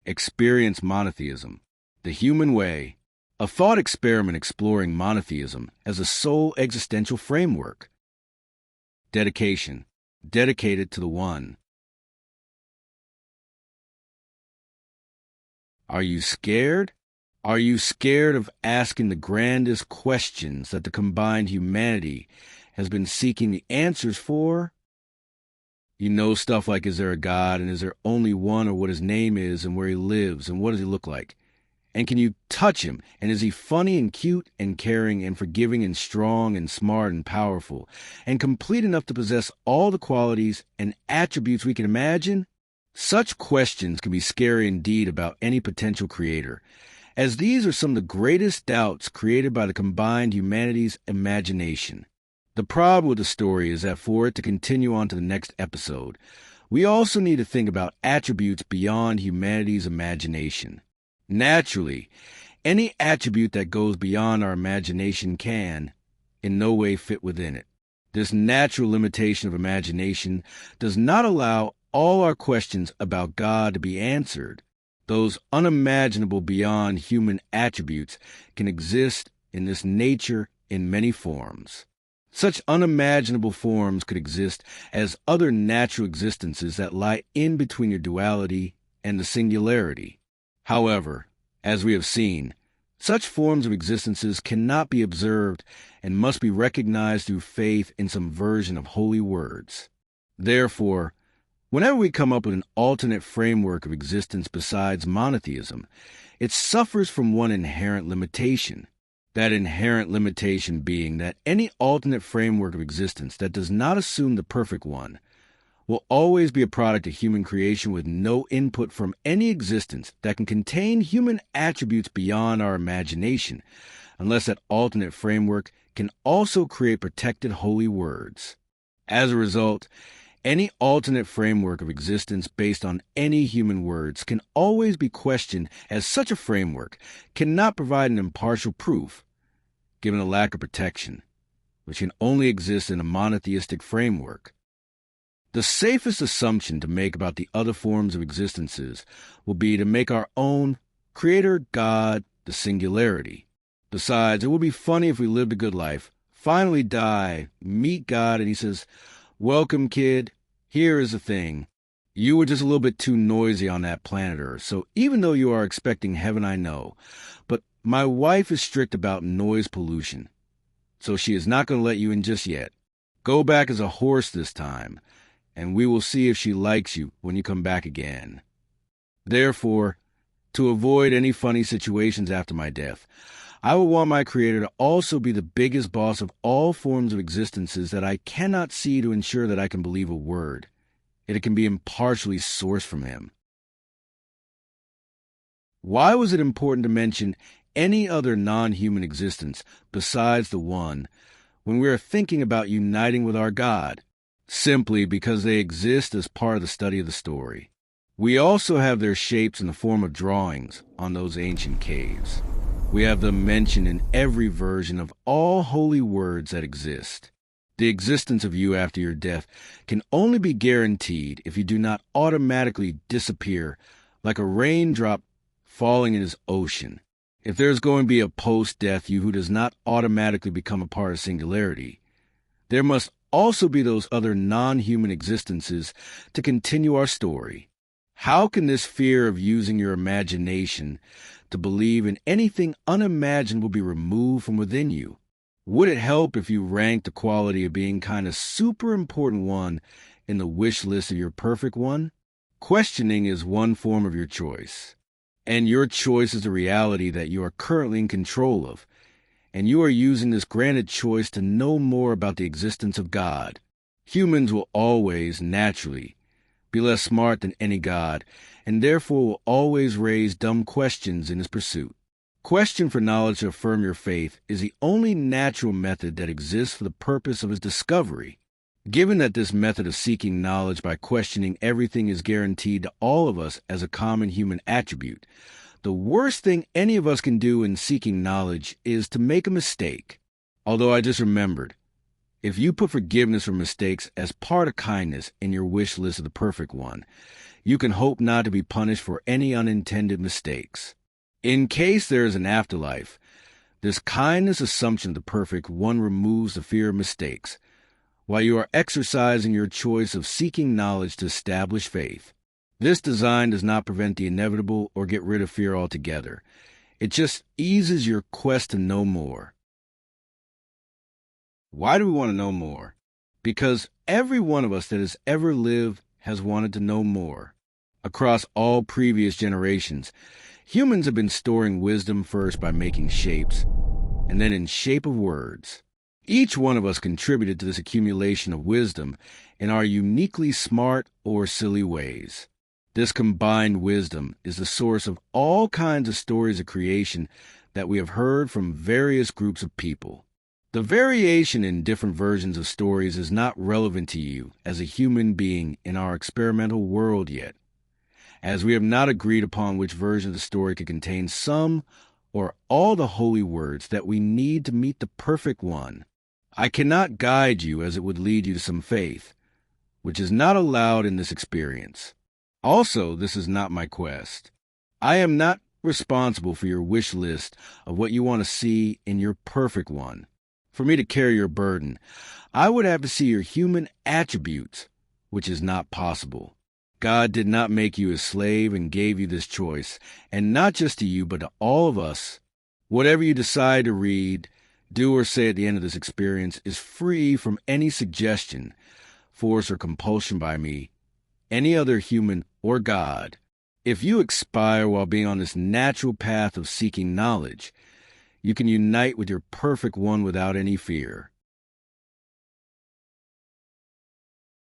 Experience Monotheism, The Human Way, a thought experiment exploring monotheism as a sole existential framework. Dedication, dedicated to the One. Are you scared? Are you scared of asking the grandest questions that the combined humanity has been seeking the answers for? You know, stuff like, is there a God, and is there only one, or what his name is, and where he lives, and what does he look like? And can you touch him, and is he funny and cute and caring and forgiving and strong and smart and powerful and complete enough to possess all the qualities and attributes we can imagine? Such questions can be scary indeed about any potential creator, as these are some of the greatest doubts created by the combined humanity's imagination. The problem with the story is that for it to continue on to the next episode, we also need to think about attributes beyond humanity's imagination. Naturally, any attribute that goes beyond our imagination can, in no way, fit within it. This natural limitation of imagination does not allow all our questions about God to be answered. Those unimaginable beyond human attributes can exist in this nature in many forms. Such unimaginable forms could exist as other natural existences that lie in between your duality and the singularity. However, as we have seen, such forms of existences cannot be observed and must be recognized through faith in some version of holy words. Therefore, whenever we come up with an alternate framework of existence besides monotheism, it suffers from one inherent limitation. That inherent limitation being that any alternate framework of existence that does not assume the perfect one will always be a product of human creation with no input from any existence that can contain human attributes beyond our imagination, unless that alternate framework can also create protected holy words. As a result, any alternate framework of existence based on any human words can always be questioned, as such a framework cannot provide an impartial proof, given a lack of protection, which can only exist in a monotheistic framework. The safest assumption to make about the other forms of existences will be to make our own creator, God, the singularity. Besides, it will be funny if we lived a good life, finally die, meet God, and he says, "Welcome, kid. Here is the thing. You were just a little bit too noisy on that planet Earth, so even though you are expecting heaven, I know, but my wife is strict about noise pollution, so she is not going to let you in just yet. Go back as a horse this time, and we will see if she likes you when you come back again. Therefore, to avoid any funny situations after my death, I will want my creator to also be the biggest boss of all forms of existences that I cannot see, to ensure that I can believe a word. It can be impartially sourced from him." Why was it important to mention any other non-human existence besides the One when we are thinking about uniting with our God? Simply because they exist as part of the study of the story. We also have their shapes in the form of drawings on those ancient caves. We have them mentioned in every version of all holy words that exist. The existence of you after your death can only be guaranteed if you do not automatically disappear like a raindrop falling in his ocean. If there's going to be a post-death you who does not automatically become a part of singularity, there must also be those other non-human existences to continue our story. How can this fear of using your imagination to believe in anything unimaginable be removed from within you? Would it help if you ranked the quality of being kind of super important one in the wish list of your perfect one? Questioning is one form of your choice, and your choice is the reality that you are currently in control of, and you are using this granted choice to know more about the existence of God. Humans will always, naturally, be less smart than any God, and therefore will always raise dumb questions in his pursuit. Question for knowledge to affirm your faith is the only natural method that exists for the purpose of his discovery. Given that this method of seeking knowledge by questioning everything is guaranteed to all of us as a common human attribute, the worst thing any of us can do in seeking knowledge is to make a mistake. Although I just remembered, if you put forgiveness for mistakes as part of kindness in your wish list of the perfect one, You can hope not to be punished for any unintended mistakes. In case there is an afterlife, this kindness assumption of the perfect one removes the fear of mistakes, while you are exercising your choice of seeking knowledge to establish faith. This design does not prevent the inevitable or get rid of fear altogether. It just eases your quest to know more. Why do we want to know more? Because every one of us that has ever lived has wanted to know more. Across all previous generations, humans have been storing wisdom first by making shapes, and then in shape of words. Each one of us contributed to this accumulation of wisdom in our uniquely smart or silly ways. This combined wisdom is the source of all kinds of stories of creation that we have heard from various groups of people. The variation in different versions of stories is not relevant to you as a human being in our experimental world yet, as we have not agreed upon which version of the story could contain some or all the holy words that we need to meet the perfect one. I cannot guide you as it would lead you to some faith, which is not allowed in this experience. Also, this is not my quest. I am not responsible for your wish list of what you want to see in your perfect one. For me to carry your burden, I would have to see your human attributes, which is not possible. God did not make you a slave and gave you this choice, and not just to you, but to all of us. Whatever you decide to read, do, or say at the end of this experience is free from any suggestion, force, or compulsion by me, any other human, or God. If you expire while being on this natural path of seeking knowledge, you can unite with your perfect one without any fear.